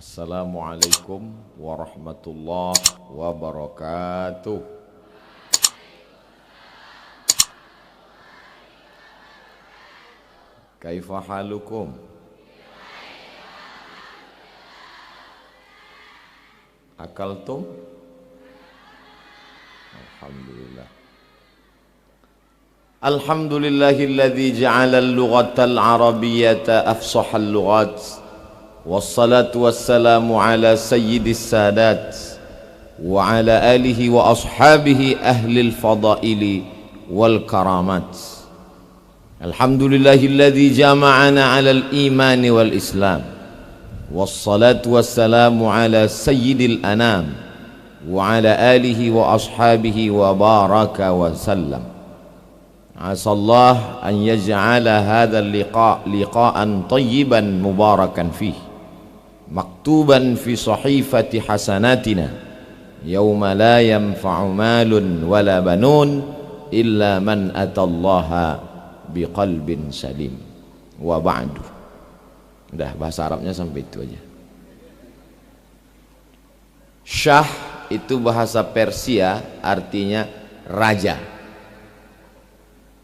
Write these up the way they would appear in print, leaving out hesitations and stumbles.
Assalamualaikum warahmatullahi wabarakatuh. Kaifa halukum? Akaltum? Alhamdulillah. Alhamdulillahilladzi ja'ala al-lughata al-arabiyyata afsahal lughat. Wassalatu wassalamu ala sayyidis sadat wa ala alihi wa ashabihi ahlil fadaili wal karamat. Alhamdulillahilladzi jama'ana ala al-iman wal islam. Wassalatu wassalamu ala sayyidil anam wa ala alihi wa ashabihi wa baraka wa sallam. Asallah an yaj'ala hadha al-liqa' liqa'an tayyiban mubarakan fihi, maktuban fi sahifati hasanatina yauma la yanfa'u malun wala banun illa man atallaha biqalbin salim. Wa ba'du. Udah, bahasa Arabnya sampai itu aja. Syah itu bahasa Persia, artinya raja.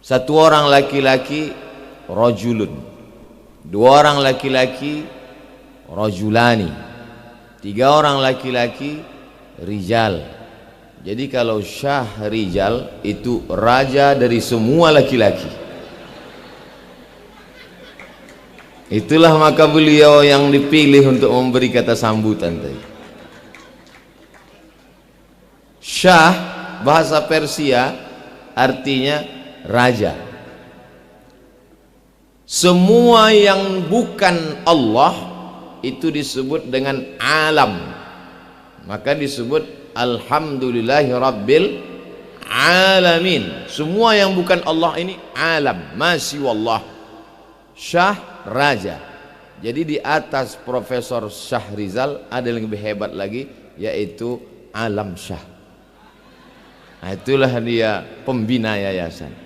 Satu orang laki-laki rajulun, dua orang laki-laki rajulani, tiga orang laki-laki rijal. Jadi kalau syah rijal itu raja dari semua laki-laki. Itulah maka beliau yang dipilih untuk memberi kata sambutan tadi. Syah bahasa Persia artinya raja. Semua yang bukan Allah itu disebut dengan alam, maka disebut alhamdulillahi rabbil alamin. Semua yang bukan Allah ini alam, masih wallah. Syah raja. Jadi di atas Profesor Syahrizal ada yang lebih hebat lagi, yaitu alam syah. Nah, itulah dia pembina yayasan.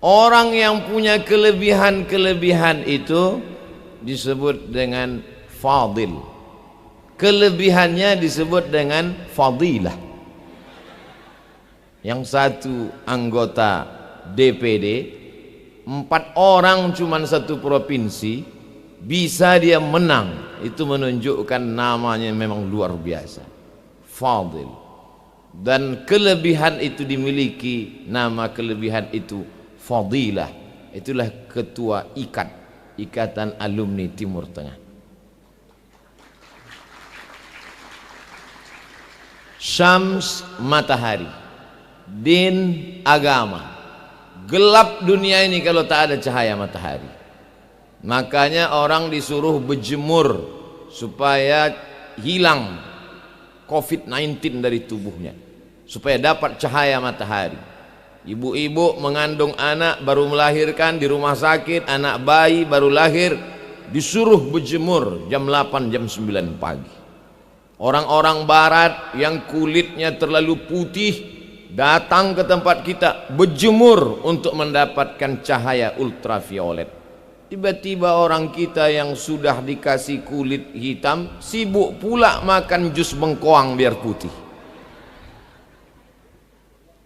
Orang yang punya kelebihan-kelebihan itu disebut dengan fadil. Kelebihannya disebut dengan fadilah. Yang satu anggota DPD, 4 orang cuman satu provinsi, bisa dia menang. Itu menunjukkan namanya memang luar biasa, fadil. Dan kelebihan itu dimiliki, nama kelebihan itu fadilah. Itulah ketua Ikatan Alumni Timur Tengah. Syams matahari, din agama. Gelap dunia ini kalau tak ada cahaya matahari. Makanya orang disuruh berjemur supaya hilang COVID-19 dari tubuhnya, supaya dapat cahaya matahari. Ibu-ibu mengandung anak baru melahirkan di rumah sakit, anak bayi baru lahir, disuruh berjemur jam 8 jam 9 pagi. Orang-orang barat yang kulitnya terlalu putih datang ke tempat kita berjemur untuk mendapatkan cahaya ultraviolet. Tiba-tiba orang kita yang sudah dikasih kulit hitam sibuk pula makan jus bengkoang biar putih.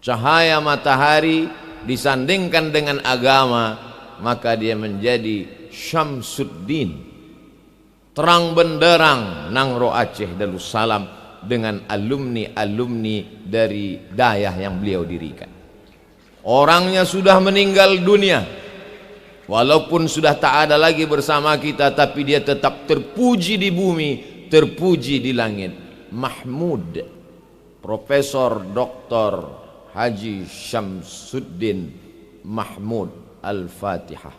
Cahaya matahari disandingkan dengan agama, maka dia menjadi Syamsuddin, terang benderang Nangro Aceh Darussalam, dengan alumni-alumni dari dayah yang beliau dirikan. Orangnya sudah meninggal dunia, walaupun sudah tak ada lagi bersama kita, tapi dia tetap terpuji di bumi, terpuji di langit. Mahmud, Profesor Dr. Haji Syamsuddin Mahmud. Al-Fatihah.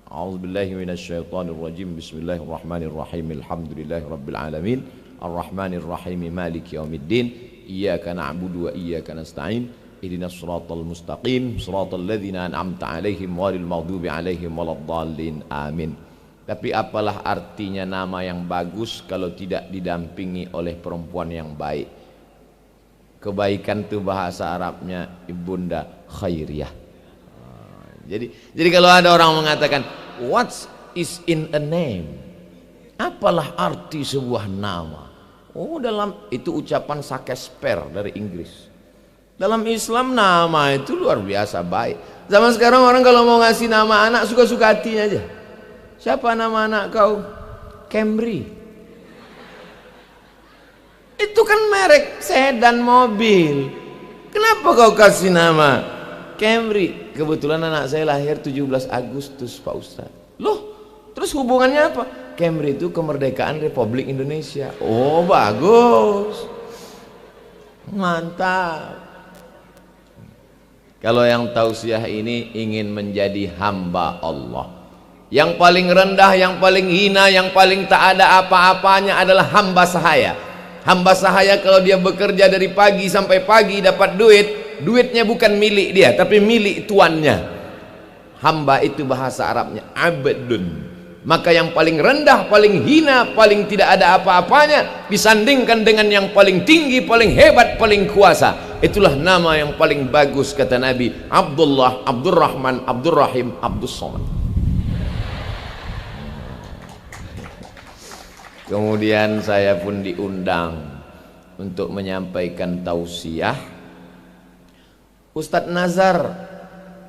A'udzubillahi minasyaitonirrajim. Bismillahirrahmanirrahim. Alhamdulillahirabbil alamin. Ar-Rahmanirrahim. Maliki yaumiddin. Iyyaka na'budu wa iyyaka nasta'in. Ihdinas siratal mustaqim, siratal ladzina an'amta 'alaihim ghairil maghdubi 'alaihim waladdallin. Amin. Tapi apalah artinya nama yang bagus kalau tidak didampingi oleh perempuan yang baik? Kebaikan itu bahasa Arabnya ibunda khairiyah. Jadi kalau ada orang mengatakan what's is in a name? Apalah arti sebuah nama? Oh, dalam itu ucapan Shakespeare dari Inggris. Dalam Islam nama itu luar biasa baik. Zaman sekarang orang kalau mau ngasih nama anak suka-suka hatinya aja. Siapa nama anak kau? Camry. Itu kan merek sedan mobil. Kenapa kau kasih nama Camry? Kebetulan anak saya lahir 17 Agustus Pak Ustaz. Loh, terus hubungannya apa? Camry itu kemerdekaan Republik Indonesia. Oh, bagus. Mantap. Kalau yang tausiah ini ingin menjadi hamba Allah, yang paling rendah, yang paling hina, yang paling tak ada apa-apanya adalah hamba sahaya. Hamba sahaya kalau dia bekerja dari pagi sampai pagi dapat duit, duitnya bukan milik dia tapi milik tuannya. Hamba itu bahasa Arabnya abdun. Maka yang paling rendah, paling hina, paling tidak ada apa-apanya disandingkan dengan yang paling tinggi, paling hebat, paling kuasa. Itulah nama yang paling bagus kata Nabi. Abdullah, Abdurrahman, Abdurrahim, Abdus Somad. Kemudian saya pun diundang untuk menyampaikan tausiah. Ustadz Nazar,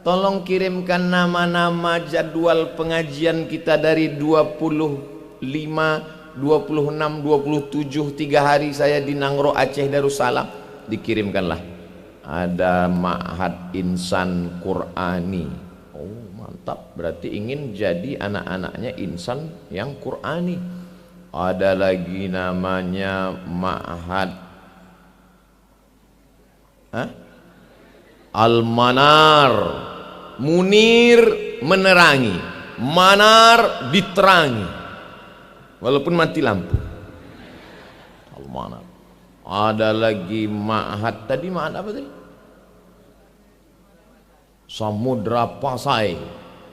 tolong kirimkan nama-nama jadwal pengajian kita dari 25, 26, 27, 3 hari saya di Nangro Aceh Darussalam. Dikirimkanlah. Ada Ma'had Insan Qur'ani. Oh, mantap. Berarti ingin jadi anak-anaknya insan yang Qur'ani. Ada lagi namanya Ma'had Al-Manar. Munir menerangi, manar diterangi walaupun mati lampu. Al-Manar. Ada lagi Ma'had, tadi Ma'had apa tadi? Samudra Pasai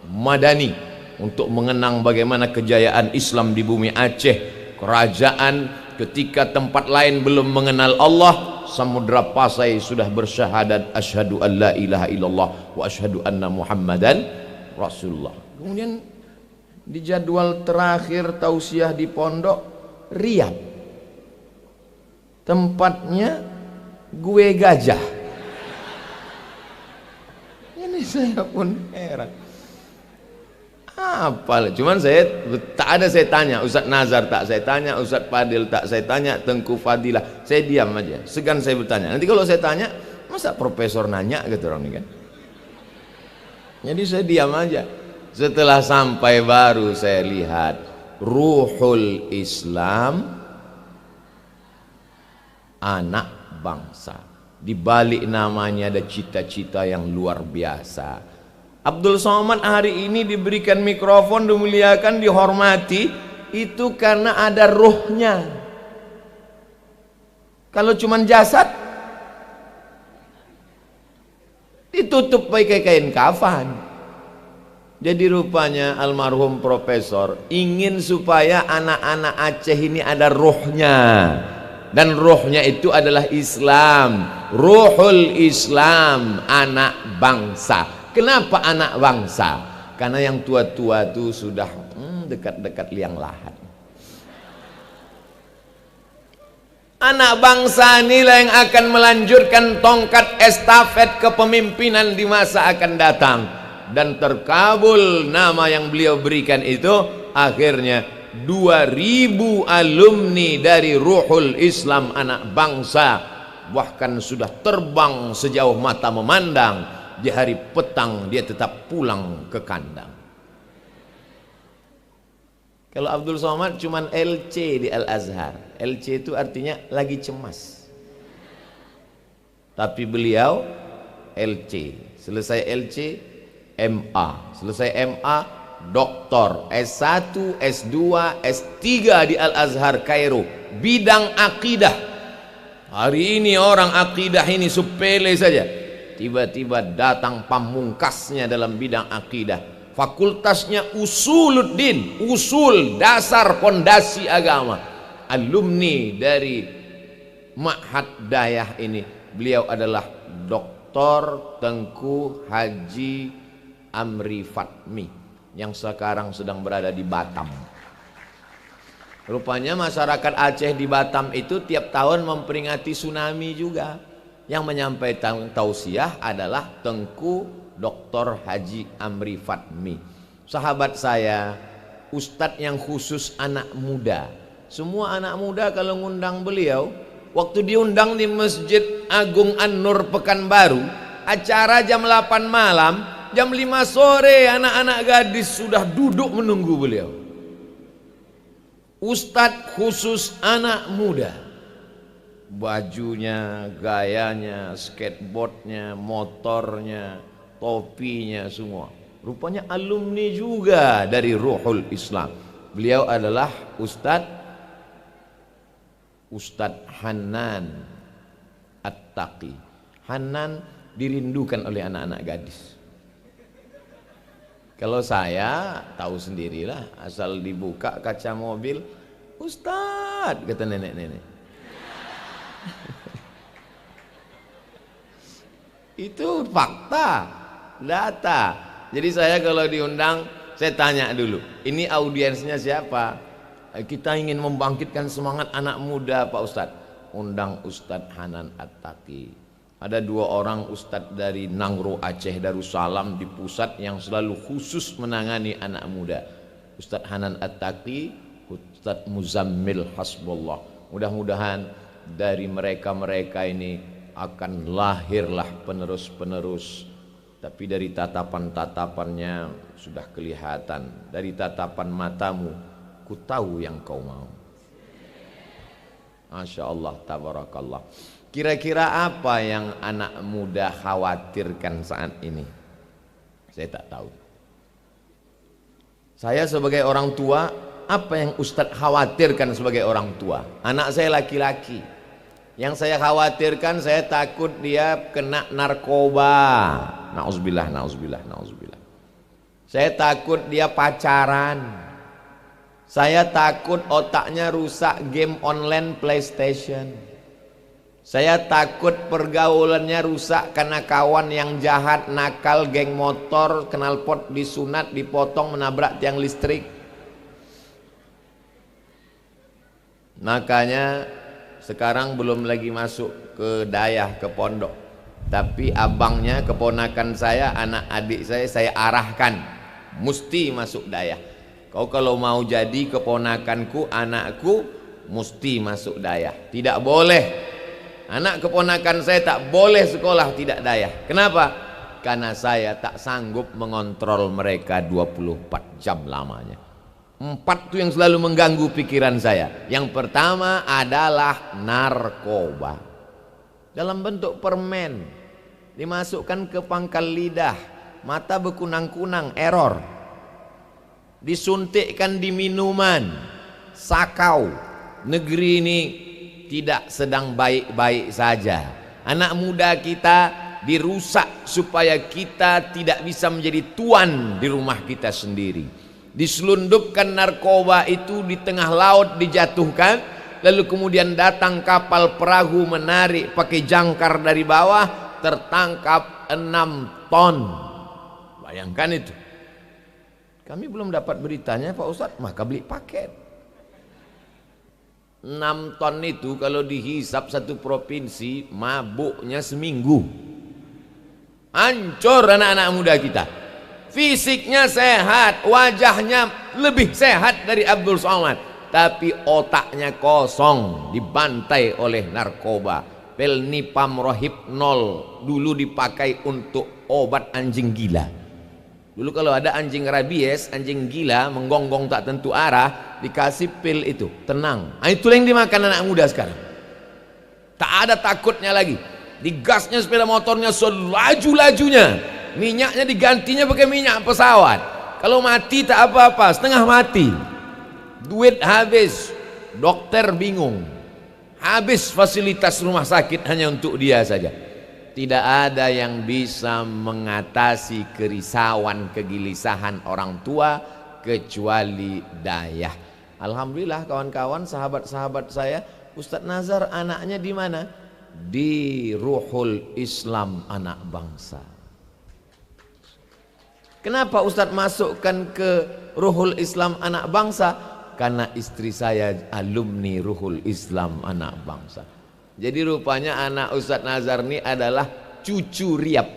Madani, untuk mengenang bagaimana kejayaan Islam di bumi Aceh. Kerajaan ketika tempat lain belum mengenal Allah, Samudra Pasai sudah bersyahadat asyhadu an la ilaha illallah wa asyhadu anna muhammadan rasulullah. Kemudian di jadwal terakhir tausiah di pondok Riyadh, tempatnya gue gajah. Ini saya pun heran. Apa? Cuman saya tak ada, saya tanya Ustadz Nazar, tak saya tanya Ustadz Fadil, tak saya tanya Tengku Fadilah, saya diam aja, segan saya bertanya. Nanti kalau saya tanya, masa profesor nanya gitu orang ini kan. Jadi saya diam aja. Setelah sampai baru saya lihat Ruhul Islam, anak bangsa. Di balik namanya ada cita-cita yang luar biasa. Abdul Somad hari ini diberikan mikrofon, dimuliakan, dihormati, itu karena ada ruhnya. Kalau cuman jasad ditutup pakai kain kafan. Jadi rupanya almarhum profesor ingin supaya anak-anak Aceh ini ada ruhnya, dan ruhnya itu adalah Islam. Ruhul Islam, anak bangsa. Kenapa anak bangsa? Karena yang tua-tua itu sudah dekat-dekat liang lahat. Anak bangsa inilah yang akan melanjutkan tongkat estafet kepemimpinan di masa akan datang. Dan terkabul nama yang beliau berikan itu, akhirnya 2000 alumni dari Ruhul Islam anak bangsa bahkan sudah terbang sejauh mata memandang. Di hari petang dia tetap pulang ke kandang. Kalau Abdul Somad cuman LC di Al-Azhar. LC itu artinya lagi cemas. Tapi beliau LC, selesai LC MA, selesai MA doktor, S1, S2, S3 di Al-Azhar Kairo, bidang akidah. Hari ini orang akidah ini sepele saja. Tiba-tiba datang pamungkasnya dalam bidang akidah, fakultasnya usuluddin, usul dasar pondasi agama. Alumni dari Ma'had Dayah ini, beliau adalah Dr. Tengku Haji Amri Fatmi. yang sekarang sedang berada di Batam. Rupanya masyarakat Aceh di Batam itu tiap tahun memperingati tsunami juga. Yang menyampaikan tausiah adalah Tengku Dr. Haji Amri Fatmi, sahabat saya, ustadz yang khusus anak muda. Semua anak muda kalau ngundang beliau, waktu diundang di Masjid Agung An-Nur Pekanbaru, acara jam 8 malam, jam 5 sore anak-anak gadis sudah duduk menunggu beliau. Ustadz khusus anak muda, bajunya, gayanya, skateboardnya, motornya, topinya semua. Rupanya alumni juga dari Ruhul Islam. Beliau adalah Ustadz Hanan At-Taqi. Hanan dirindukan oleh anak-anak gadis. Kalau saya tahu sendirilah, asal dibuka kaca mobil, Ustadz, kata nenek-nenek. Itu fakta, data. Jadi saya kalau diundang, saya tanya dulu, ini audiensnya siapa? Kita ingin membangkitkan semangat anak muda Pak Ustadz. Undang Ustadz Hanan At-Taqi. Ada 2 orang Ustadz dari Nangro Aceh Darussalam di pusat yang selalu khusus menangani anak muda. Ustadz Hanan At-Taqi, Ustadz Muzammil Hasbullah. Mudah-mudahan dari mereka-mereka ini akan lahirlah penerus-penerus. Tapi dari tatapan-tatapannya sudah kelihatan. Dari tatapan matamu, ku tahu yang kau mau. Masya Allah, tabarakallah. Kira-kira apa yang anak muda khawatirkan saat ini? Saya tak tahu. Saya sebagai orang tua, apa yang Ustadz khawatirkan sebagai orang tua? Anak saya laki-laki. Yang saya khawatirkan, saya takut dia kena narkoba. Nauzubillah, nauzubillah, nauzubillah. Saya takut dia pacaran. Saya takut otaknya rusak game online PlayStation. Saya takut pergaulannya rusak karena kawan yang jahat, nakal, geng motor, knalpot disunat, dipotong, menabrak tiang listrik. Makanya sekarang belum lagi masuk ke dayah, ke pondok. Tapi abangnya, keponakan saya, anak adik saya arahkan, mesti masuk dayah. Kau kalau mau jadi keponakanku, anakku, mesti masuk dayah. Tidak boleh. Anak keponakan saya tak boleh sekolah tidak dayah. Kenapa? Karena saya tak sanggup mengontrol mereka 24 jam lamanya. 4 itu yang selalu mengganggu pikiran saya. Yang pertama adalah narkoba. Dalam bentuk permen. Dimasukkan ke pangkal lidah. Mata berkunang-kunang, error. Disuntikkan di minuman. Sakau. Negeri ini tidak sedang baik-baik saja. Anak muda kita dirusak supaya kita tidak bisa menjadi tuan di rumah kita sendiri. Diselundupkan narkoba itu di tengah laut, dijatuhkan, lalu kemudian datang kapal perahu menarik pakai jangkar dari bawah, tertangkap 6 ton. Bayangkan itu. Kami belum dapat beritanya Pak Ustadz, maka beli paket. 6 ton itu kalau dihisap satu provinsi, mabuknya seminggu. Hancur anak-anak muda kita. Fisiknya sehat, wajahnya lebih sehat dari Abdul Somad, tapi otaknya kosong, dibantai oleh narkoba. Pelnipam Rohypnol dulu dipakai untuk obat anjing gila. Dulu kalau ada anjing rabies, anjing gila menggonggong tak tentu arah, dikasih pil itu, tenang. Nah, itulah yang dimakan anak muda sekarang. Tak ada takutnya lagi. Digasnya sepeda motornya selaju-lajunya. Minyaknya digantinya pakai minyak pesawat. Kalau mati tak apa-apa, setengah mati. Duit habis, dokter bingung. Habis fasilitas rumah sakit hanya untuk dia saja. Tidak ada yang bisa mengatasi kerisauan, kegelisahan orang tua kecuali dayah. Alhamdulillah kawan-kawan, sahabat-sahabat saya, Ustadz Nazar anaknya di mana? Di Ruhul Islam Anak Bangsa. Kenapa Ustadz masukkan ke Ruhul Islam Anak Bangsa? Karena istri saya alumni Ruhul Islam Anak Bangsa. Jadi rupanya anak Ustadz Nazar ini adalah cucu Riap.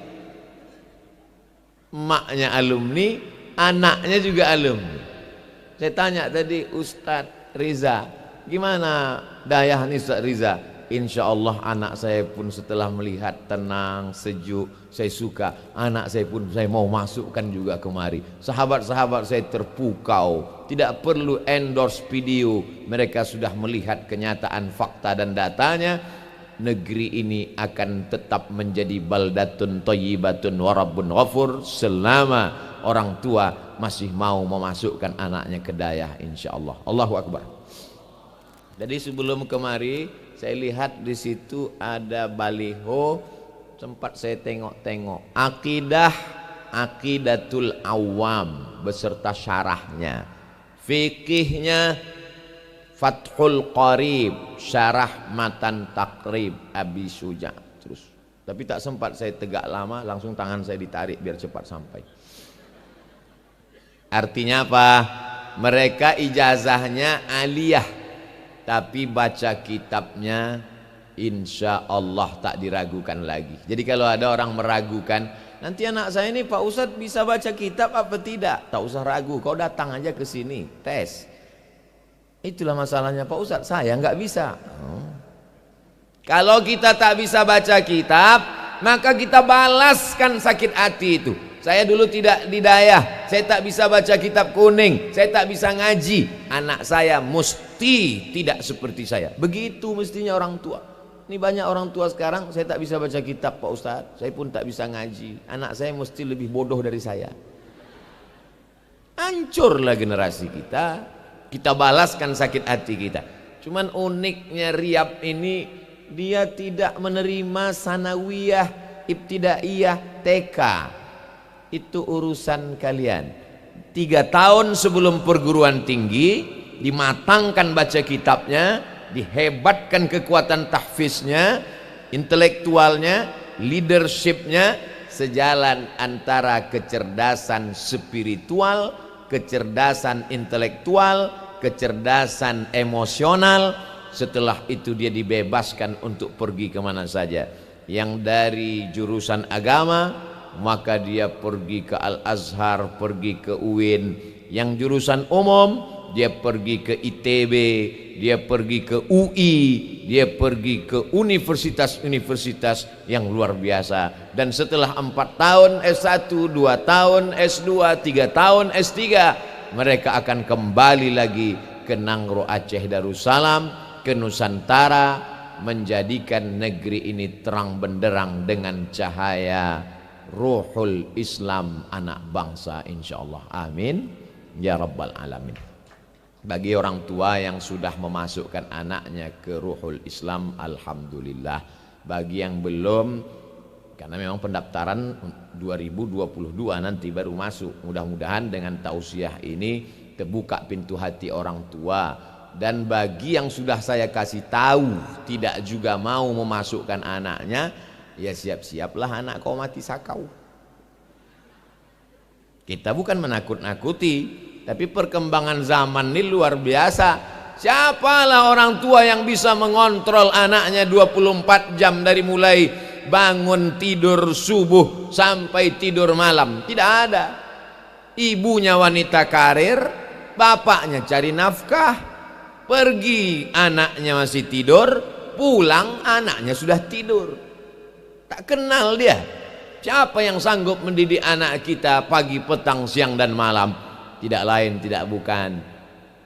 Emaknya alumni, anaknya juga alumni. Saya tanya tadi Ustadz Riza, gimana dayah nih Ustadz Riza? Insya Allah anak saya pun setelah melihat tenang, sejuk, saya suka. Anak saya pun saya mau masukkan juga kemari. Sahabat-sahabat saya terpukau, tidak perlu endorse video. Mereka sudah melihat kenyataan fakta dan datanya. Negeri ini akan tetap menjadi baldatun thayyibatun wa rabbun ghafur selama orang tua masih mau memasukkan anaknya ke dayah, insya Allah. Allahu Akbar. Jadi sebelum kemari saya lihat di situ ada baliho, sempat saya tengok-tengok Aqidatul Awam beserta syarahnya, fikihnya Fathul Qarib, syarah Matan Takrib Abi Suja. Terus tapi tak sempat saya tegak lama, langsung tangan saya ditarik biar cepat sampai. Artinya apa? Mereka ijazahnya aliyah, tapi baca kitabnya insya Allah tak diragukan lagi. Jadi kalau ada orang meragukan, nanti anak saya ini Pak Ustadz bisa baca kitab apa tidak? Tak usah ragu, kau datang aja ke sini, tes. Itulah masalahnya Pak Ustadz, saya nggak bisa. Kalau kita tak bisa baca kitab, maka kita balaskan sakit hati itu. Saya dulu tidak didayah, saya tak bisa baca kitab kuning, saya tak bisa ngaji. Anak saya mesti tidak seperti saya. Begitu mestinya orang tua. Ini banyak orang tua sekarang, saya tak bisa baca kitab Pak Ustadz, saya pun tak bisa ngaji. Anak saya mesti lebih bodoh dari saya. Hancurlah generasi kita. Kita balaskan sakit hati kita. Cuman uniknya Riap ini, dia tidak menerima sanawiyah, ibtidaiyah, TK. Itu urusan kalian. 3 tahun sebelum perguruan tinggi dimatangkan baca kitabnya, dihebatkan kekuatan tahfiznya, intelektualnya, leadershipnya, sejalan antara kecerdasan spiritual, kecerdasan intelektual, kecerdasan emosional. Setelah itu dia dibebaskan untuk pergi kemana saja. Yang dari jurusan agama, maka dia pergi ke Al-Azhar, pergi ke UIN. Yang jurusan umum, dia pergi ke ITB, dia pergi ke UI, dia pergi ke universitas-universitas yang luar biasa. Dan setelah 4 tahun S1, 2 tahun S2, 3 tahun S3, mereka akan kembali lagi ke Nangro Aceh Darussalam, ke Nusantara, menjadikan negeri ini terang benderang dengan cahaya Ruhul Islam Anak Bangsa, insyaallah. Amin ya rabbal alamin. Bagi orang tua yang sudah memasukkan anaknya ke Ruhul Islam, alhamdulillah. Bagi yang belum, karena memang pendaftaran 2022 nanti baru masuk. Mudah-mudahan dengan tausiah ini terbuka pintu hati orang tua. Dan bagi yang sudah saya kasih tahu tidak juga mau memasukkan anaknya, ya siap-siaplah anak kau mati sakau. Kita bukan menakut-nakuti, tapi perkembangan zaman ini luar biasa. Siapalah orang tua yang bisa mengontrol anaknya 24 jam dari mulai bangun tidur subuh sampai tidur malam? Tidak ada. Ibunya wanita karir, bapaknya cari nafkah, pergi anaknya masih tidur, pulang anaknya sudah tidur. Tak kenal dia. Siapa yang sanggup mendidik anak kita pagi, petang, siang dan malam? Tidak lain, tidak bukan.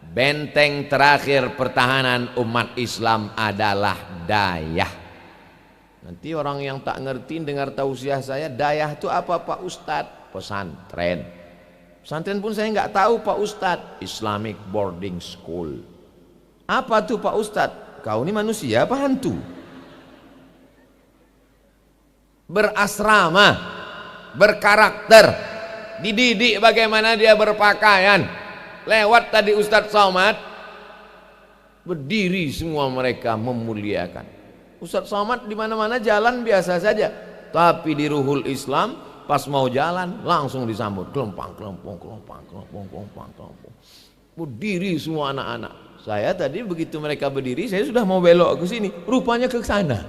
Benteng terakhir pertahanan umat Islam adalah dayah. Nanti orang yang tak ngerti dengar tausiah saya, dayah itu apa Pak Ustadz? Pesantren. Pesantren pun saya nggak tahu Pak Ustadz. Islamic Boarding School. Apa tuh Pak Ustadz? Kau ini manusia apa hantu? Berasrama, berkarakter, dididik bagaimana dia berpakaian. Lewat tadi Ustadz Somad, berdiri semua mereka memuliakan. Ustadz Somad di mana-mana jalan biasa saja, tapi di Ruhul Islam Pas mau jalan langsung disambut, kelempang, kelempong, kelempang, kelempong, kelempang, kelempong. Berdiri semua anak-anak. Saya tadi begitu mereka berdiri, saya sudah mau belok ke sini, rupanya ke sana.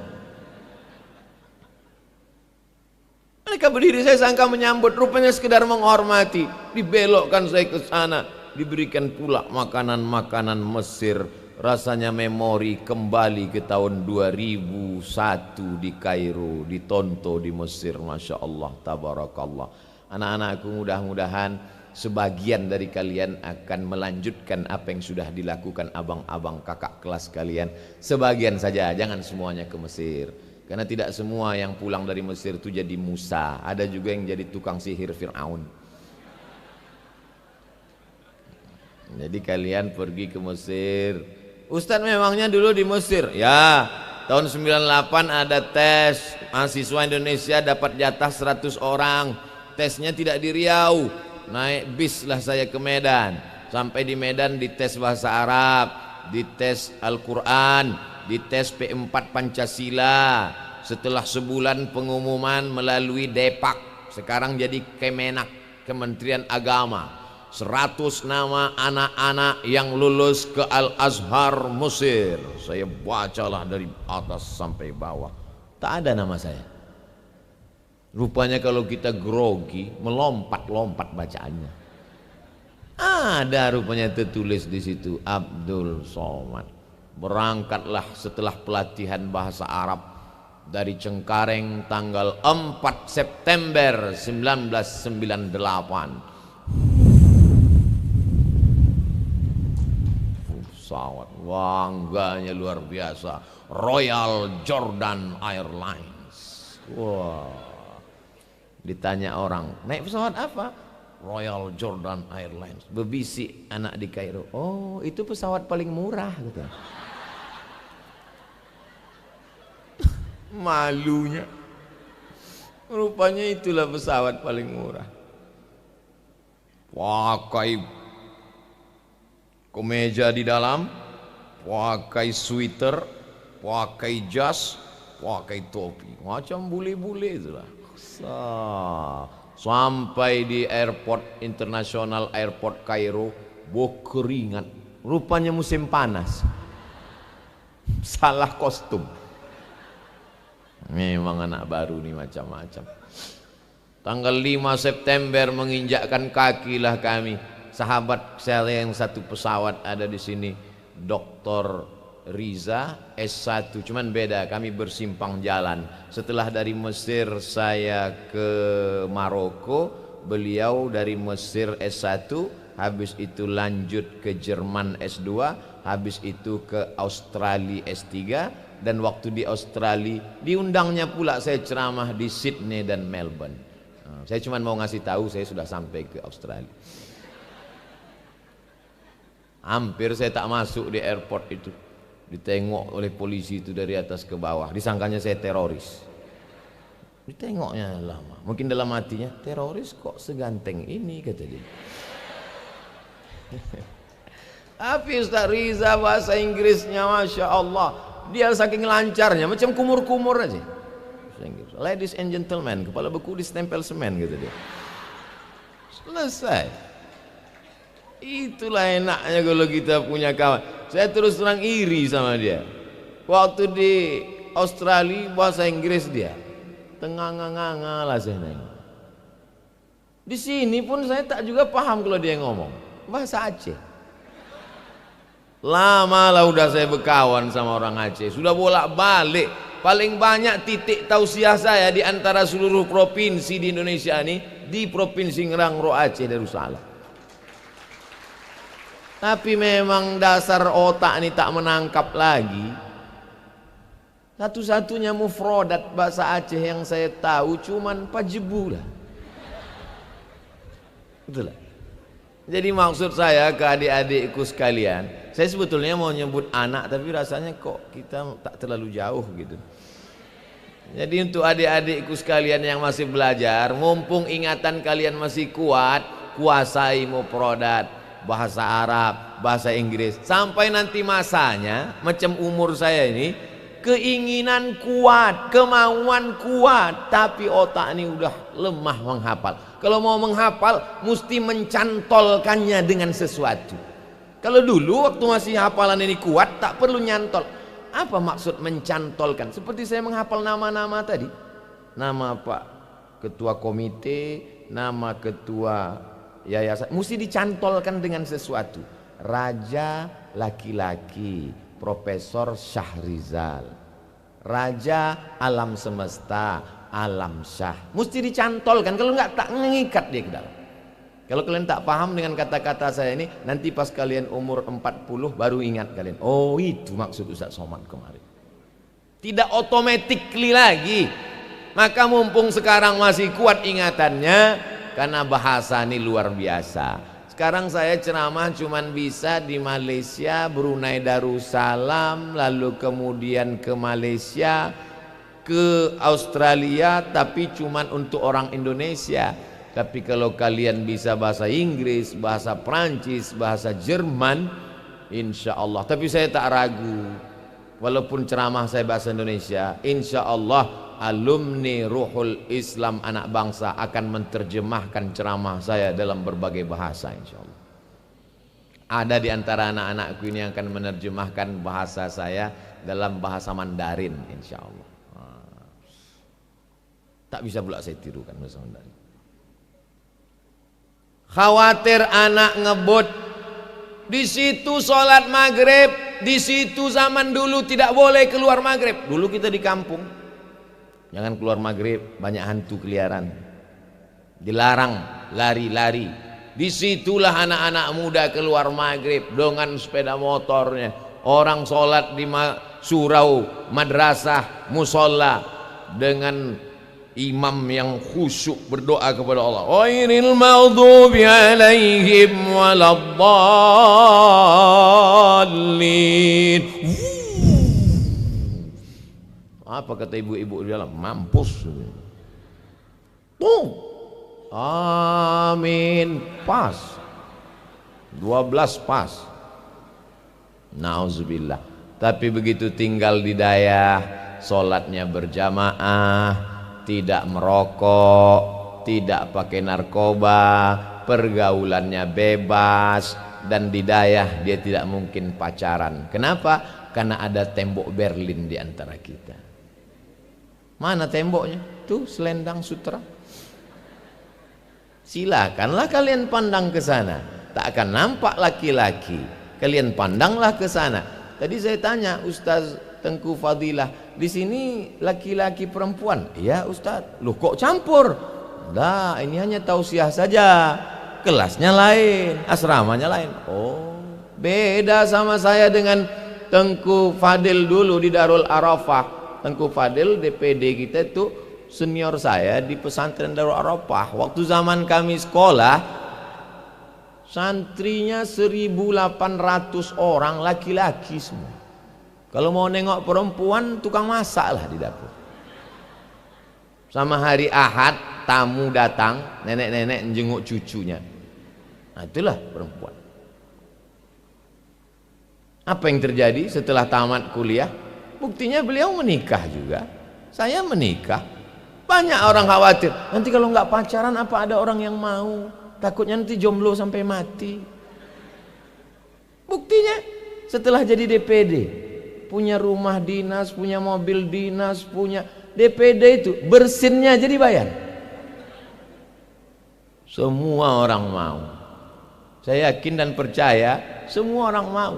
Mereka berdiri, saya sangka menyambut, rupanya sekedar menghormati. Dibelokkan saya ke sana, diberikan pula makanan-makanan Mesir. Rasanya memori kembali ke tahun 2001 di Kairo, di Tonto di Mesir. Masya Allah, tabarakallah. Anak-anakku, mudah-mudahan sebagian dari kalian akan melanjutkan apa yang sudah dilakukan abang-abang kakak kelas kalian. Sebagian saja, jangan semuanya ke Mesir. Karena tidak semua yang pulang dari Mesir itu jadi Musa. Ada juga yang jadi tukang sihir Fir'aun. Jadi kalian pergi ke Mesir. Ustadz memangnya dulu di Mesir? Ya, tahun 98 ada tes. Mahasiswa Indonesia dapat jatah 100 orang. Tesnya tidak di Riau. Naik bis lah saya ke Medan. Sampai di Medan dites bahasa Arab, dites Al-Quran, dites P4 Pancasila. Setelah sebulan pengumuman melalui Depak, sekarang jadi Kemenak, Kementerian Agama. 100 nama anak-anak yang lulus ke Al-Azhar Mesir. Saya bacalah dari atas sampai bawah, tak ada nama saya. Rupanya kalau kita grogi, melompat-lompat bacaannya. Ada rupanya tertulis di situ, Abdul Somad. Berangkatlah setelah pelatihan bahasa Arab dari Cengkareng tanggal 4 September 1998. Pesawat bangganya luar biasa, Royal Jordan Airlines. Wah, ditanya orang, naik pesawat apa? Royal Jordan Airlines. Berbisik anak di Kairo, oh itu pesawat paling murah gitu. Malunya, rupanya itulah pesawat paling murah. Pakai kemeja di dalam, pakai sweater, pakai jas, pakai topi, macam bule-bule itulah. Sampai di airport internasional, airport Kairo, keringat. Rupanya musim panas. Salah kostum. Memang anak baru nih macam-macam. Tanggal 5 September menginjakkan kakilah kami. Sahabat saya yang satu pesawat ada di sini, Dr. Riza S1, cuman beda, kami bersimpang jalan. Setelah dari Mesir saya ke Maroko, beliau dari Mesir S1, habis itu lanjut ke Jerman S2, habis itu ke Australia S3, dan waktu di Australia diundangnya pula saya ceramah di Sydney dan Melbourne. Saya cuma mau ngasih tahu saya sudah sampai ke Australia. Hampir saya tak masuk di airport itu, ditengok oleh polisi itu dari atas ke bawah, disangkanya saya teroris. Ditengoknya lama, mungkin dalam hatinya, teroris kok seganteng ini, kata dia. Tapi Ustaz Riza bahasa Inggrisnya Masya Allah, dia saking lancarnya macam kumur-kumur aja. Ladies and gentlemen, kepala beku ditempel semen, gitu dia. Selesai. Itulah enaknya kalau kita punya kawan. Saya terus terang iri sama dia. Waktu di Australia bahasa Inggris dia tengah-nganga lah saya nengok. Di sini pun saya tak juga paham kalau dia ngomong bahasa Aceh. Lama lah udah saya berkawan sama orang Aceh, sudah bolak-balik. Paling banyak titik tausiah saya di antara seluruh provinsi di Indonesia ini di Provinsi Ngerang Ro Aceh Darussalam. Tapi memang dasar otak ini tak menangkap lagi. Satu-satunya mufrodat bahasa Aceh yang saya tahu cuman pajebu lah. Betul lah. Jadi maksud saya ke adik-adikku sekalian, saya sebetulnya mau nyebut anak tapi rasanya kok kita tak terlalu jauh gitu. Jadi untuk adik-adikku sekalian yang masih belajar, mumpung ingatan kalian masih kuat, kuasai mufrodat, bahasa Arab, bahasa Inggris, sampai nanti masanya macam umur saya ini, keinginan kuat, kemauan kuat, tapi otak ini udah lemah menghafal. Kalau mau menghafal mesti mencantolkannya dengan sesuatu. Kalau dulu waktu masih hafalan ini kuat, tak perlu nyantol. Apa maksud mencantolkan? Seperti saya menghafal nama-nama tadi. Nama Pak Ketua Komite, nama Ketua Yayasan, mesti dicantolkan dengan sesuatu. Raja laki-laki, Profesor Syahrizal. Raja alam semesta, Alam Syah. Mesti dicantolkan, kalau enggak tak mengikat dia ke dalam. Kalau kalian tak paham dengan kata-kata saya ini, nanti pas kalian umur 40 baru ingat kalian. Oh, itu maksud Ustaz Somad kemarin. Tidak automatically lagi. Maka mumpung sekarang masih kuat ingatannya, karena bahasa ini luar biasa. Sekarang saya ceramah cuman bisa di Malaysia, Brunei Darussalam, lalu kemudian ke Malaysia, ke Australia, tapi cuman untuk orang Indonesia. Tapi kalau kalian bisa bahasa Inggris, bahasa Prancis, bahasa Jerman, insya Allah. Tapi saya tak ragu, walaupun ceramah saya bahasa Indonesia, insya Allah alumni Ruhul Islam anak bangsa akan menerjemahkan ceramah saya dalam berbagai bahasa, insya Allah. Ada di antara anak-anakku ini yang akan menerjemahkan bahasa saya dalam bahasa Mandarin, insya Allah. Tak bisa pula saya tirukan bahasa Mandarin. Khawatir anak ngebut. Di situ sholat maghrib, di situ zaman dulu tidak boleh keluar maghrib. Dulu kita di kampung, jangan keluar maghrib, banyak hantu keliaran, dilarang lari-lari. Disitulah anak-anak muda keluar maghrib dengan sepeda motornya. Orang sholat di surau, madrasah, musola dengan imam yang khusyuk berdoa kepada Allah. Ghairil maghdubi alaihim waladdallin. Apa kata ibu-ibu di dalam? Mampus. Tuh. Amin. Pas. 12 pas. Nauzubillah. Tapi begitu tinggal di daerah, sholatnya berjamaah, tidak merokok, tidak pakai narkoba, pergaulannya bebas, dan di daerah dia tidak mungkin pacaran. Kenapa? Karena ada tembok Berlin di antara kita. Mana temboknya? Tuh selendang sutra. Silakanlah kalian pandang ke sana, tak akan nampak laki-laki. Kalian pandanglah ke sana. Tadi saya tanya Ustaz Tengku Fadilah, di sini laki-laki perempuan? Iya Ustaz. Loh kok campur? Dah, ini hanya tausiah saja. Kelasnya lain, asramanya lain. Oh, beda sama saya dengan Tengku Fadil dulu di Darul Arafah. Tengku Fadil DPD kita itu senior saya di pesantren Darul Arafah. Waktu zaman kami sekolah, santrinya 1.800 orang, laki-laki semua. Kalau mau nengok perempuan, tukang masak lah di dapur. Sama hari Ahad, tamu datang, nenek-nenek jenguk cucunya. Nah itulah perempuan. Apa yang terjadi setelah tamat kuliah? Buktinya beliau menikah juga. Saya menikah. Banyak orang khawatir, nanti kalau nggak pacaran apa ada orang yang mau? Takutnya nanti jomblo sampai mati. Buktinya setelah jadi DPD, punya rumah dinas, punya mobil dinas, punya DPD itu bersinnya jadi bayar. Semua orang mau. Saya yakin dan percaya semua orang mau.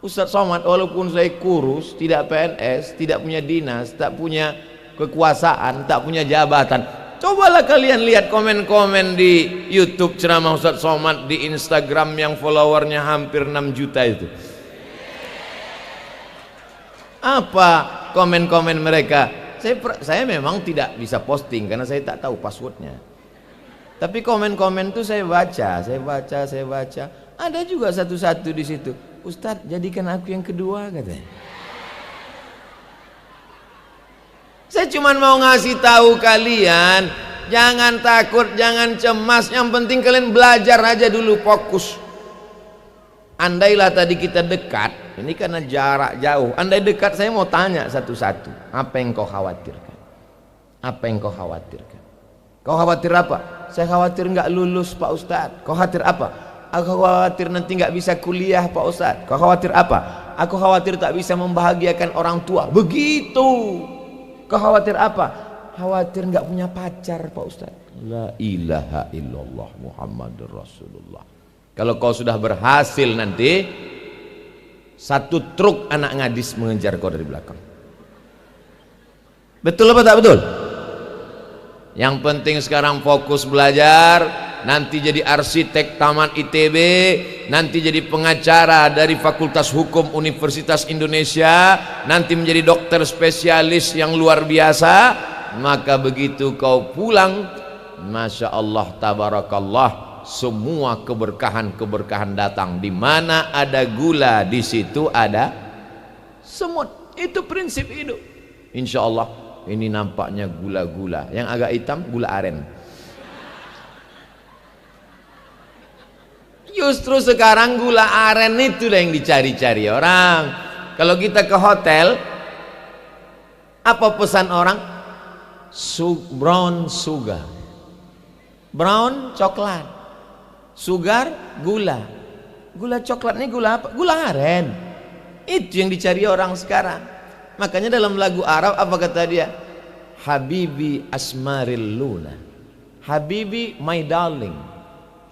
Ustaz Somad walaupun saya kurus, tidak PNS, tidak punya dinas, tak punya kekuasaan, tak punya jabatan, cobalah kalian lihat komen-komen di YouTube ceramah Ustaz Somad, di Instagram yang followernya hampir 6 juta itu. Apa komen-komen mereka? Saya memang tidak bisa posting karena saya tak tahu passwordnya. Tapi komen-komen itu saya baca. Ada juga satu-satu di situ. Ustadz, jadikan aku yang kedua, katanya. Saya cuma mau ngasih tahu kalian, jangan takut, jangan cemas. Yang penting kalian belajar aja dulu, fokus. Andailah tadi kita dekat, ini karena jarak jauh. Andai dekat, saya mau tanya satu-satu. Apa yang kau khawatirkan? Apa yang kau khawatirkan? Kau khawatir apa? Saya khawatir nggak lulus Pak Ustadz. Kau khawatir apa? Aku khawatir nanti nggak bisa kuliah Pak Ustadz. Kau khawatir apa? Aku khawatir tak bisa membahagiakan orang tua. Begitu. Kau khawatir apa? Khawatir nggak punya pacar Pak Ustadz. La ilaha illallah Muhammadur Rasulullah. Kalau kau sudah berhasil nanti, satu truk anak gadis mengejar kau dari belakang. Betul apa tak betul? Yang penting sekarang fokus belajar, nanti jadi arsitek taman ITB, nanti jadi pengacara dari Fakultas Hukum Universitas Indonesia, nanti menjadi dokter spesialis yang luar biasa. Maka begitu kau pulang, Masya Allah tabarakallah, semua keberkahan-keberkahan datang. Di mana ada gula, di situ ada semut. Itu prinsip hidup. Insya Allah ini nampaknya gula-gula, yang agak hitam gula aren. Justru sekarang gula aren itu yang dicari-cari orang. Kalau kita ke hotel, apa pesan orang? Brown sugar, brown coklat, sugar gula. Gula coklat ini gula apa? Gula aren. Itu yang dicari orang sekarang. Makanya dalam lagu Arab apa kata dia? Habibi asmaril luna, Habibi my darling,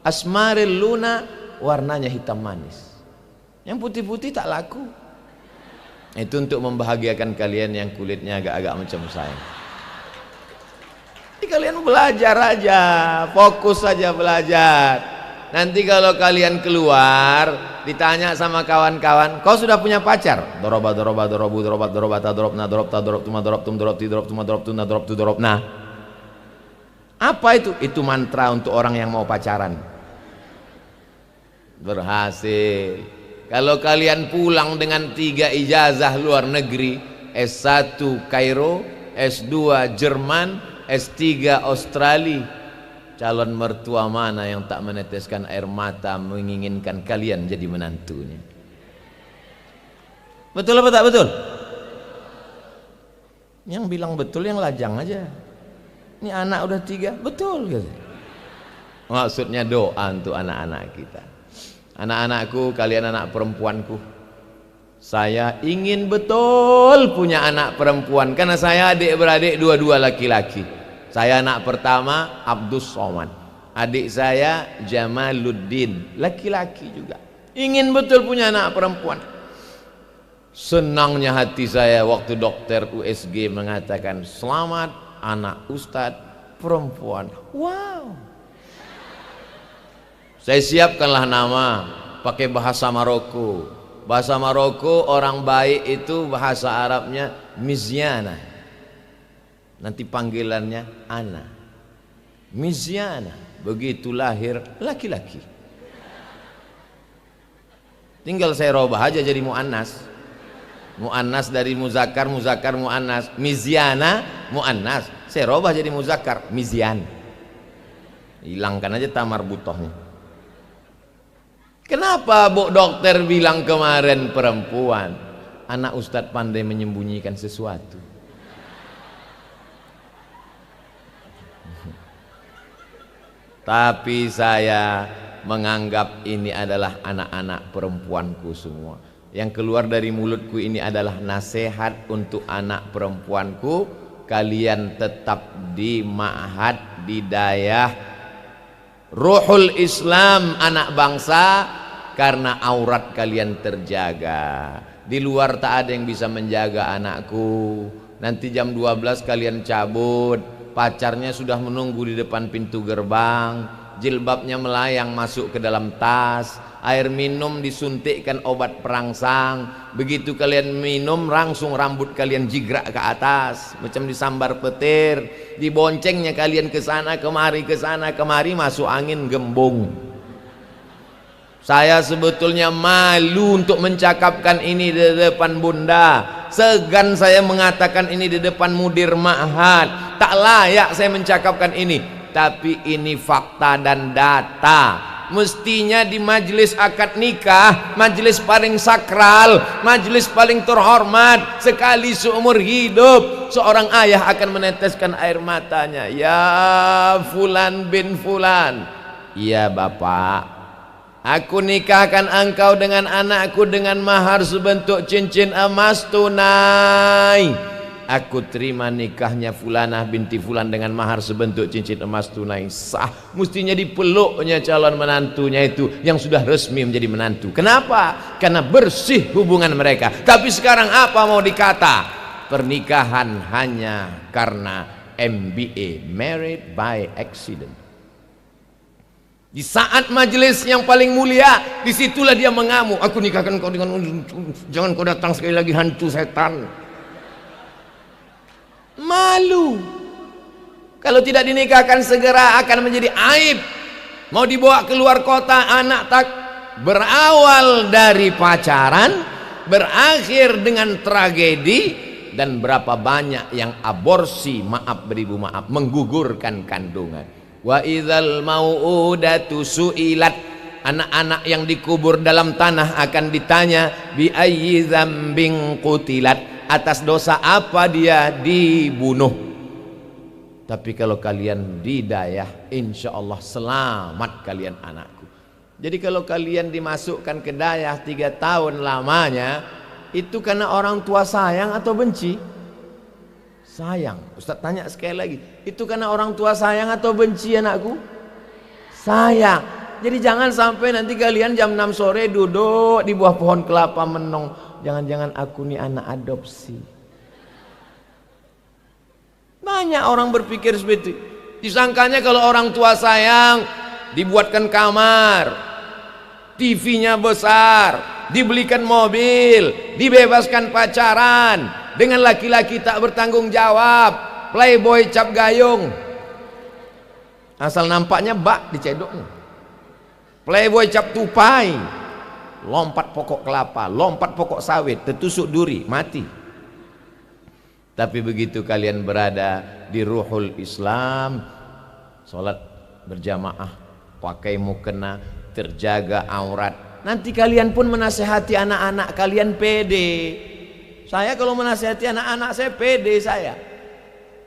asmaril luna, warnanya hitam manis. Yang putih-putih tak laku. Itu untuk membahagiakan kalian yang kulitnya agak-agak macam saya. Jadi kalian belajar aja, fokus saja belajar. Nanti kalau kalian keluar, ditanya sama kawan-kawan, kau sudah punya pacar? Doroba doroba dorobu dorobat dorobata dorobna dorob ta dorob tuma dorob tum dorob ti dorob tuma dorob tuna dorob tu dorobna. Apa itu? Itu mantra untuk orang yang mau pacaran. Berhasil. Kalau kalian pulang dengan 3 ijazah luar negeri, S1 Kairo, S2 Jerman, S3 Australia, calon mertua mana yang tak meneteskan air mata menginginkan kalian jadi menantunya? Betul apa tak betul? Yang bilang betul yang lajang aja. Ini anak udah 3, betul gitu. Maksudnya doa untuk anak-anak kita. Anak-anakku, kalian anak perempuanku, saya ingin betul punya anak perempuan, karena saya adik-beradik dua-dua laki-laki. Saya anak pertama Abdus Somad, adik saya Jamaluddin, laki-laki juga. Ingin betul punya anak perempuan. Senangnya hati saya waktu dokter USG mengatakan, selamat anak Ustadz perempuan. Wow. Saya siapkanlah nama pakai bahasa Maroko. Bahasa Maroko orang baik itu bahasa Arabnya Mizyana. Nanti panggilannya Ana. Mizyana. Begitu lahir laki-laki. Tinggal saya robah aja jadi muannas. Muannas dari muzakkar, muzakkar muannas. Mizyana muannas. Saya robah jadi muzakkar, Mizyan. Hilangkan aja tamar butohnya. Kenapa Bu Dokter bilang kemarin perempuan? Anak Ustadz pandai menyembunyikan sesuatu. Tapi saya menganggap ini adalah anak-anak perempuanku semua. Yang keluar dari mulutku ini adalah nasihat untuk anak perempuanku. Kalian tetap di Ma'had Bidayah Ruhul Islam anak bangsa, karena aurat kalian terjaga. Di luar tak ada yang bisa menjaga anakku. Nanti jam 12 kalian cabut, pacarnya sudah menunggu di depan pintu gerbang, jilbabnya melayang masuk ke dalam tas, air minum disuntikkan obat perangsang. Begitu kalian minum langsung rambut kalian jigrak ke atas macam disambar petir, diboncengnya kalian ke sana kemari masuk angin gembung. Saya sebetulnya malu untuk mencakapkan ini di depan bunda, segan saya mengatakan ini di depan mudir ma'had, tak layak saya mencakapkan ini. Tapi ini fakta dan data. Mestinya di majelis akad nikah, majelis paling sakral, majelis paling terhormat, sekali seumur hidup seorang ayah akan meneteskan air matanya. Ya fulan bin fulan, iya bapak, aku nikahkan engkau dengan anakku dengan mahar sebentuk cincin emas tunai. Aku terima nikahnya fulanah binti fulan dengan mahar sebentuk cincin emas tunai. Sah. Mestinya dipeluknya calon menantunya itu yang sudah resmi menjadi menantu. Kenapa? Karena bersih hubungan mereka. Tapi sekarang apa mau dikata? Pernikahan hanya karena MBA, married by accident. Di saat majelis yang paling mulia, disitulah dia mengamuk. Aku nikahkan kau dengan, jangan kau datang sekali lagi, hantu setan. Malu. Kalau tidak dinikahkan segera akan menjadi aib. Mau dibawa keluar kota anak tak. Berawal dari pacaran, berakhir dengan tragedi, dan berapa banyak yang aborsi, maaf beribu maaf, menggugurkan kandungan. Wa idzal mau'udatu su'ilat, anak-anak yang dikubur dalam tanah akan ditanya bi ayyi dzambin qutilat, atas dosa apa dia dibunuh. Tapi kalau kalian didayah, insya Allah selamat kalian anakku. Jadi kalau kalian dimasukkan ke dayah 3 tahun lamanya, itu karena orang tua sayang atau benci? Sayang. Ustaz tanya sekali lagi, itu karena orang tua sayang atau benci anakku? Sayang. Jadi jangan sampai nanti kalian jam 6 sore duduk di bawah pohon kelapa menong, jangan-jangan aku nih anak adopsi. Banyak orang berpikir seperti itu. Disangkanya kalau orang tua sayang, dibuatkan kamar, TV-nya besar, dibelikan mobil, dibebaskan pacaran dengan laki-laki tak bertanggung jawab, playboy cap gayung, asal nampaknya bak dicedoknya, playboy cap tupai, lompat pokok kelapa, lompat pokok sawit, tertusuk duri, mati. Tapi begitu kalian berada di ruhul Islam, sholat berjamaah, pakai mukena, terjaga aurat, nanti kalian pun menasihati anak-anak kalian pede. Saya kalau menasihati anak-anak saya pede saya.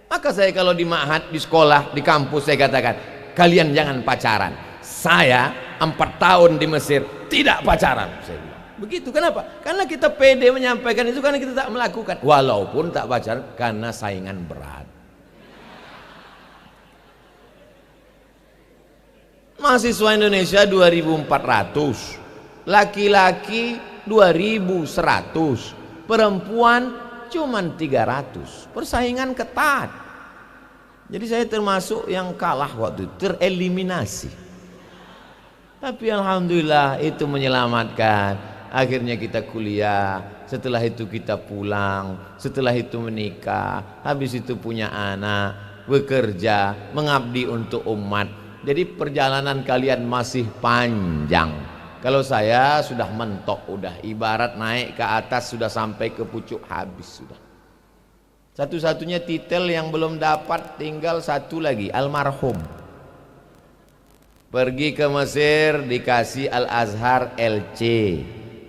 Maka saya kalau di ma'had, di sekolah, di kampus saya katakan, kalian jangan pacaran. Saya 4 tahun di Mesir tidak pacaran, saya bilang. Begitu. Kenapa? Karena kita pede menyampaikan itu, karena kita tak melakukan. Walaupun tak pacaran, karena saingan berat. Mahasiswa Indonesia 2.400, laki-laki 2.100, perempuan cuman 300. Persaingan ketat. Jadi saya termasuk yang kalah waktu itu, tereliminasi. Tapi alhamdulillah itu menyelamatkan. Akhirnya kita kuliah, setelah itu kita pulang, setelah itu menikah, habis itu punya anak, bekerja, mengabdi untuk umat. Jadi perjalanan kalian masih panjang. Kalau saya sudah mentok, udah ibarat naik ke atas, sudah sampai ke pucuk habis sudah. Satu-satunya titel yang belum dapat tinggal satu lagi, almarhum. Pergi ke Mesir dikasih Al-Azhar LC,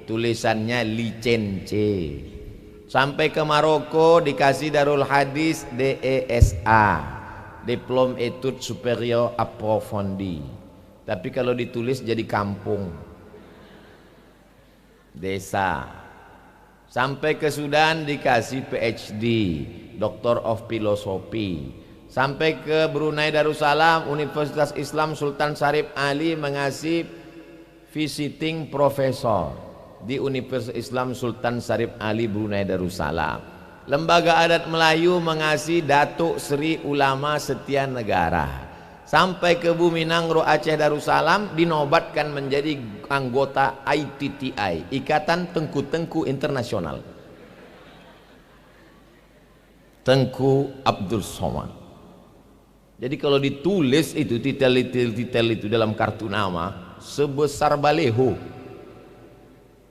tulisannya licence. Sampai ke Maroko dikasih Darul Hadis DESA, Diplom Etudes Superior Approfondi. Tapi kalau ditulis jadi kampung, desa. Sampai ke Sudan dikasih PhD, Doctor of Philosophy. Sampai ke Brunei Darussalam, Universitas Islam Sultan Syarif Ali mengasih visiting professor di Universitas Islam Sultan Syarif Ali Brunei Darussalam. Lembaga Adat Melayu mengasih Datuk Seri Ulama Setia Negara. Sampai ke Buminang Ro Aceh Darussalam dinobatkan menjadi anggota ITTI, Ikatan Tengku-Tengku Internasional. Tengku Abdul Somad. Jadi kalau ditulis itu titel itu dalam kartu nama sebesar baleho.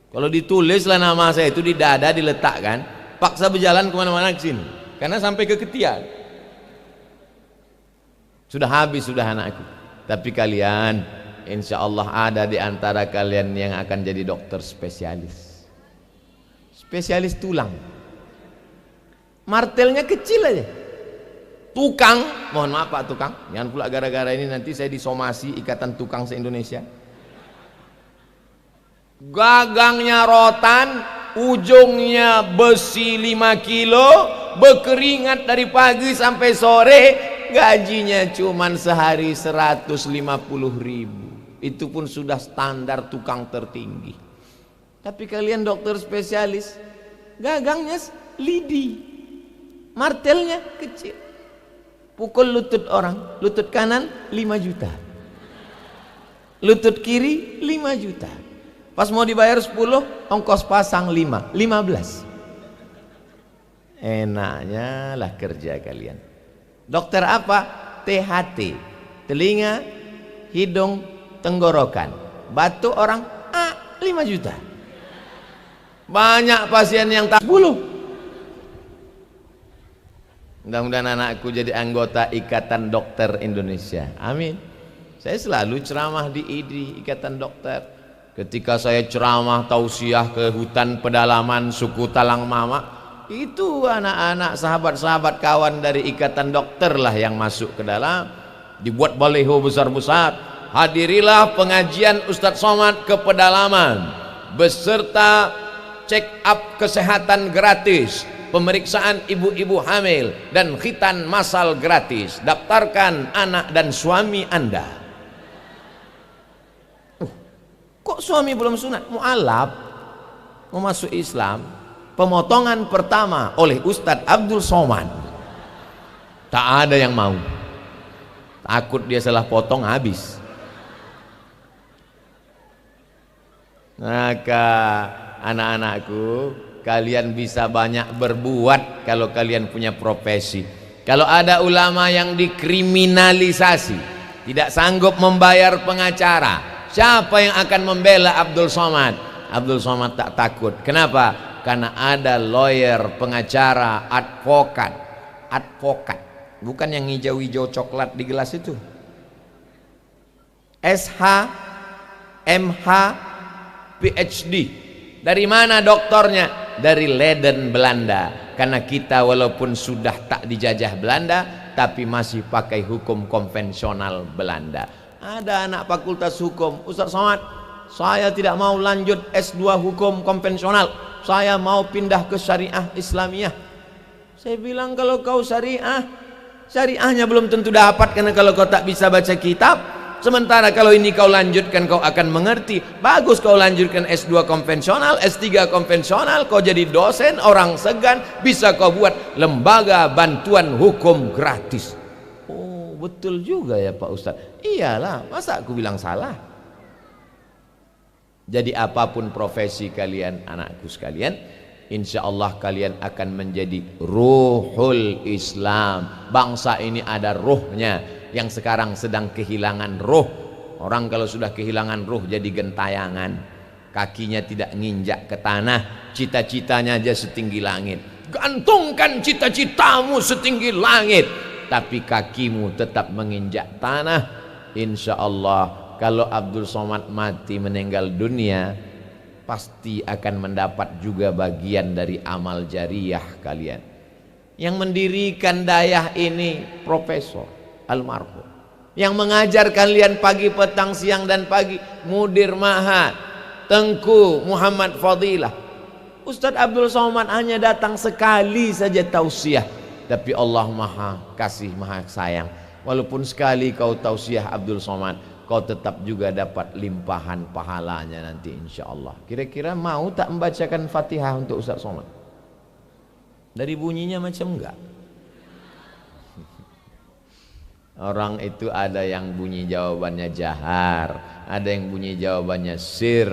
Kalau ditulislah nama saya itu di dada, diletakkan, paksa berjalan kemana-mana ke sini, karena sampai ke ketiak. Sudah habis sudah anakku. Tapi kalian insya Allah ada di antara kalian yang akan jadi dokter spesialis. Spesialis tulang. Martelnya kecil aja. Tukang, mohon maaf Pak Tukang, jangan pula gara-gara ini nanti saya disomasi Ikatan Tukang se-Indonesia. Gagangnya rotan, ujungnya besi 5 kilo, berkeringat dari pagi sampai sore, gajinya cuman sehari 150.000. Itu pun sudah standar tukang tertinggi. Tapi kalian dokter spesialis, gagangnya lidi, martelnya kecil. Pukul lutut orang, lutut kanan 5 juta, lutut kiri 5 juta. Pas mau dibayar 10, ongkos pasang 5, 15. Enaknya lah kerja kalian. Dokter apa? THT, telinga, hidung, tenggorokan. Batuk orang, 5 juta. Banyak pasien yang tak 10. Mudah-mudahan anakku jadi anggota Ikatan Dokter Indonesia. Amin. Saya selalu ceramah di IDI, Ikatan Dokter. Ketika saya ceramah tausiah ke hutan pedalaman suku Talang Mama, itu anak-anak sahabat-sahabat kawan dari Ikatan Dokter lah yang masuk ke dalam. Dibuat baliho besar-besar, hadirilah pengajian Ustadz Somad ke pedalaman beserta check up kesehatan gratis, pemeriksaan ibu-ibu hamil dan khitan massal gratis. Daftarkan anak dan suami Anda. Kok suami belum sunat? Mu'alaf, mau masuk Islam. Pemotongan pertama oleh Ustadz Abdul Somad. Tak ada yang mau. Takut dia salah potong habis. Maka anak-anakku, kalian bisa banyak berbuat kalau kalian punya profesi. Kalau ada ulama yang dikriminalisasi, tidak sanggup membayar pengacara, siapa yang akan membela Abdul Somad? Abdul Somad tak takut. Kenapa? Karena ada lawyer, pengacara, advokat. Advokat, bukan yang hijau-hijau coklat di gelas itu. SH, MH, PhD. Dari mana doktornya? Dari Leiden, Belanda. Karena kita walaupun sudah tak dijajah Belanda, tapi masih pakai hukum konvensional Belanda. Ada anak fakultas hukum, Ustaz Somad, saya tidak mau lanjut S2 hukum konvensional, saya mau pindah ke syariah Islamiyah. Saya bilang, kalau kau syariah, syariahnya belum tentu dapat, karena kalau kau tak bisa baca kitab. Sementara kalau ini kau lanjutkan, kau akan mengerti. Bagus kau lanjutkan S2 konvensional, S3 konvensional, kau jadi dosen, orang segan, bisa kau buat lembaga bantuan hukum gratis. Oh, betul juga ya Pak Ustadz. Iyalah, masa aku bilang salah? Jadi apapun profesi kalian, anakku sekalian, insya Allah kalian akan menjadi ruhul Islam. Bangsa ini ada ruhnya, yang sekarang sedang kehilangan ruh. Orang kalau sudah kehilangan ruh jadi gentayangan, kakinya tidak nginjak ke tanah, cita-citanya aja setinggi langit. Gantungkan cita-citamu setinggi langit, tapi kakimu tetap menginjak tanah. Insya Allah kalau Abdul Somad mati meninggal dunia, pasti akan mendapat juga bagian dari amal jariah kalian. Yang mendirikan dayah ini profesor almarhum, yang mengajar kalian pagi, petang, siang dan pagi, Mudir Ma'had Tengku Muhammad Fadilah. Ustadz Abdul Somad hanya datang sekali saja tausiah, tapi Allah maha kasih, maha sayang. Walaupun sekali kau tausiah Abdul Somad, kau tetap juga dapat limpahan pahalanya nanti insya Allah. Kira-kira mau tak membacakan Fatihah untuk Ustadz Somad? Dari bunyinya macam enggak? Orang itu ada yang bunyi jawabannya jahar, ada yang bunyi jawabannya sir.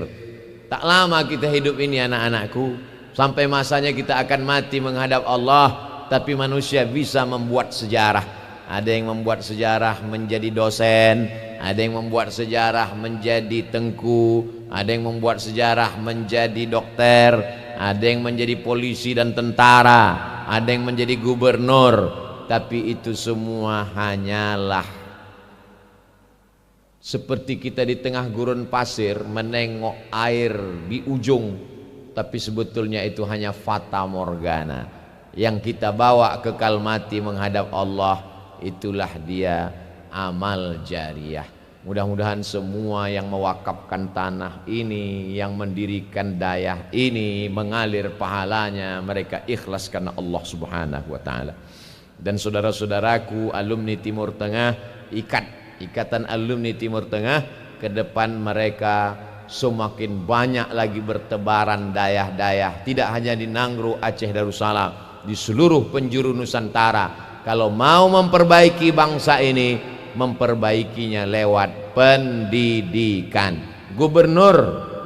Tak lama kita hidup ini anak-anakku, sampai masanya kita akan mati menghadap Allah. Tapi manusia bisa membuat sejarah. Ada yang membuat sejarah menjadi dosen, ada yang membuat sejarah menjadi tengku, ada yang membuat sejarah menjadi dokter, ada yang menjadi polisi dan tentara, ada yang menjadi gubernur. Tapi itu semua hanyalah Seperti kita di tengah gurun pasir menengok air di ujung, tapi sebetulnya itu hanya fata morgana. Yang kita bawa kekal mati menghadap Allah, itulah dia amal jariyah. Mudah-mudahan semua yang mewakafkan tanah ini, yang mendirikan dayah ini, mengalir pahalanya, mereka ikhlas karena Allah Subhanahu wa ta'ala. Dan saudara-saudaraku alumni Timur Tengah, ikatan alumni Timur Tengah, ke depan mereka semakin banyak lagi bertebaran dayah-dayah, tidak hanya di Nangro, Aceh, Darussalam, di seluruh penjuru Nusantara. Kalau mau memperbaiki bangsa ini, memperbaikinya lewat pendidikan. Gubernur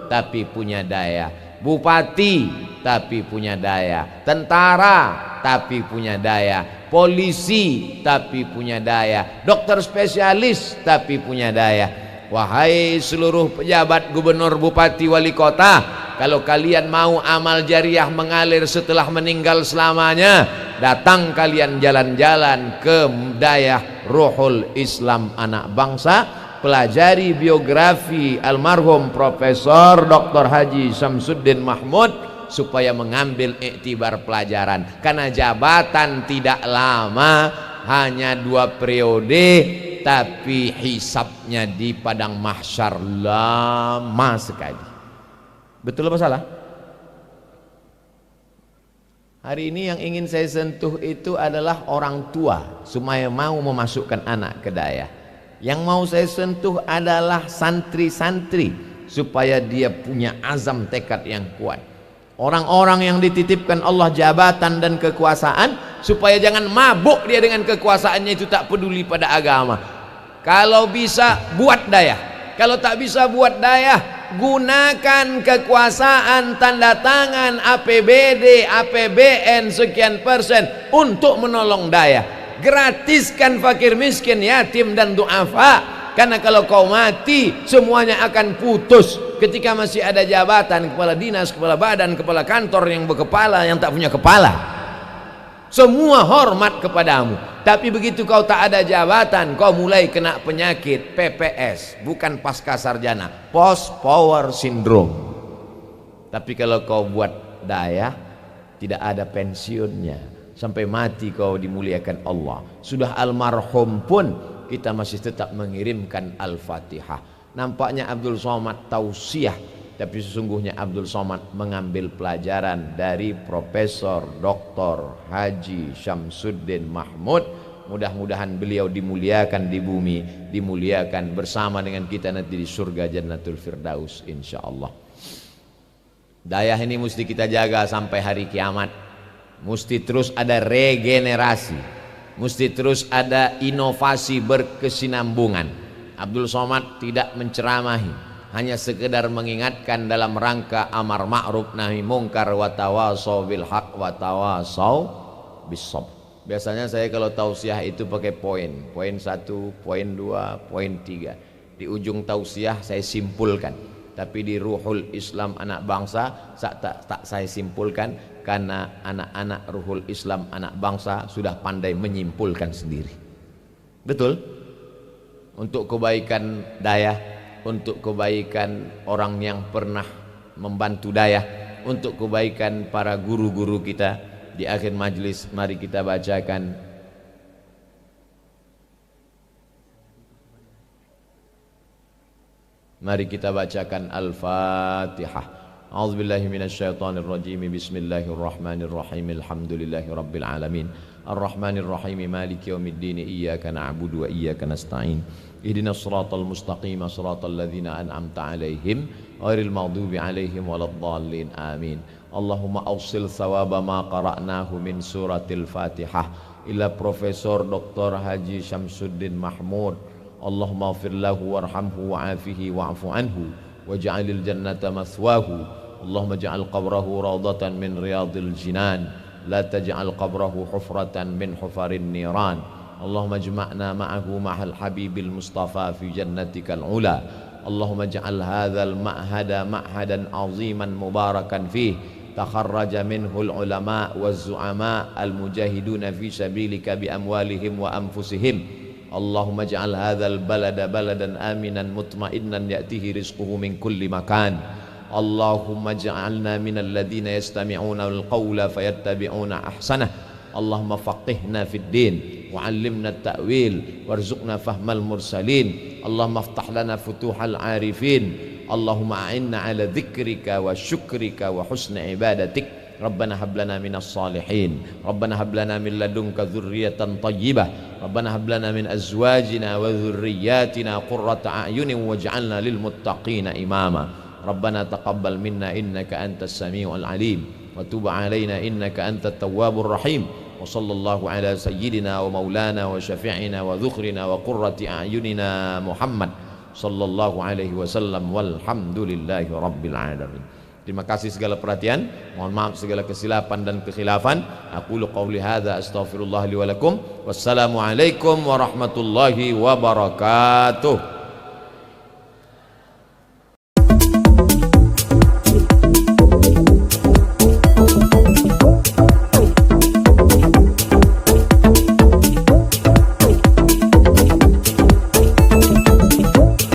tapi punya daya, bupati tapi punya daya, tentara tapi punya daya, polisi tapi punya daya, dokter spesialis tapi punya daya. Wahai seluruh pejabat, gubernur, bupati, wali kota, kalau kalian mau amal jariah mengalir setelah meninggal selamanya, datang kalian jalan-jalan ke dayah Ruhul Islam anak bangsa, pelajari biografi almarhum Profesor Dr. Haji Syamsuddin Mahmud, supaya mengambil iktibar pelajaran. Karena jabatan tidak lama, hanya 2 periode, tapi hisabnya di padang mahsyar lama sekali. Betul apa salah? Hari ini yang ingin saya sentuh itu adalah orang tua supaya mau memasukkan anak ke dayah. Yang mau saya sentuh adalah santri-santri supaya dia punya azam tekad yang kuat. Orang-orang yang dititipkan Allah jabatan dan kekuasaan, supaya jangan mabuk dia dengan kekuasaannya itu, tak peduli pada agama. Kalau bisa buat dayah, kalau tak bisa buat dayah, gunakan kekuasaan, tanda tangan, APBD, APBN sekian persen untuk menolong dayah. Gratiskan fakir miskin, yatim dan duafa. Karena kalau kau mati, semuanya akan putus. Ketika masih ada jabatan, kepala dinas, kepala badan, kepala kantor yang berkepala, yang tak punya kepala, semua hormat kepadamu. Tapi begitu kau tak ada jabatan, kau mulai kena penyakit PPS, bukan pasca sarjana, post power syndrome. Tapi kalau kau buat dayah, tidak ada pensiunnya, sampai mati kau dimuliakan Allah. Sudah almarhum pun kita masih tetap mengirimkan Al-Fatihah. Nampaknya Abdul Somad tausiah, tapi sesungguhnya Abdul Somad mengambil pelajaran dari Profesor Dr. Haji Syamsuddin Mahmud. Mudah-mudahan beliau dimuliakan di bumi, dimuliakan bersama dengan kita nanti di surga Jannatul Firdaus insyaallah. Dayah ini mesti kita jaga sampai hari kiamat. Mesti terus ada regenerasi, mesti terus ada inovasi berkesinambungan. Abdul Somad tidak menceramahi, hanya sekedar mengingatkan dalam rangka amar ma'ruf nahi mungkar wa tawasau bil haq wa tawasau bis sabr. Biasanya saya kalau tausiah itu pakai poin 1, poin 2, poin 3. Di ujung tausiah saya simpulkan, tapi di Ruhul Islam anak bangsa tak saya simpulkan, karena anak-anak Ruhul Islam anak bangsa sudah pandai menyimpulkan sendiri. Betul? Untuk kebaikan dayah, untuk kebaikan orang yang pernah membantu dayah, untuk kebaikan para guru-guru kita. Di akhir majlis mari kita bacakan Al-Fatihah. A'udzubillahi minasyaitonirrajim. Bismillahirrahmanirrahim. Alhamdulillahirabbil alamin. Ar-Rahmanir-Rahim. Maliki yaumiddin. Iyyaka na'budu wa iyyaka nasta'in. Ihdinas siratal mustaqim, siratal ladzina an'amta 'alaihim ghairil maghdubi 'alaihim waladdallin. Amin. Allahumma awsil thawaba ma qara'nahu min suratil Fatihah ila Profesor Dr. Haji Syamsuddin Mahmud. Allahumma ighfir lahu warhamhu wa'afihi wa'fu anhu waj'alil jannata mathwahu. Allahumma ja'al qabrahu rawdatan min riyadil jinan, la taj'al qabrahu hufratan min hufarin niran. Allahumma ijma'na ma'ahu ma'al habibil mustafa fi jannatikal ula. Allahumma ja'al hadzal ma'hada ma'hadan 'aziman mubarakan fih, takharraja minhu al-ulama waz-zu'ama al-mujahiduna fi sabilika bi amwalihim wa anfusihim. Allahumma ja'al hadzal balada baladan aminan mutma'innan ya'tihi rizquhu min kulli makan. Allahumma ja'alna minal ladzina yastami'una al-qawla fayattabi'una ahsanah. Allahumma faqihna fid din wa 'allimna at-ta'wil warzuqna fahmal mursalin. Allahumma aftah lana futuhal 'arifin. Allahumma a'inna 'ala dzikrika wa syukrika wa husni ibadatik. Rabbana hab lana minas salihin. Rabbana hab lana min ladunka dzurriyyatan thayyibah. Rabbana hab lana min azwajina wa dzurriyyatina qurrata a'yunin waj'alna lil muttaqina imama. Rabbana taqabbal minna innaka antas samiul alim wa tub 'alaina innaka antat tawwabur rahim. Wa sallallahu ala sayyidina wa maulana wa syafi'ina wa dzukhrina wa qurrati a'yunina Muhammad sallallahu alaihi wasallam walhamdulillahi rabbil alamin. Terima kasih segala perhatian, mohon maaf segala kesilapan dan kekhilafan. Aqulu qauli hadza astaghfirullah li wa lakum. Wassalamu alaikum warahmatullahi wabarakatuh.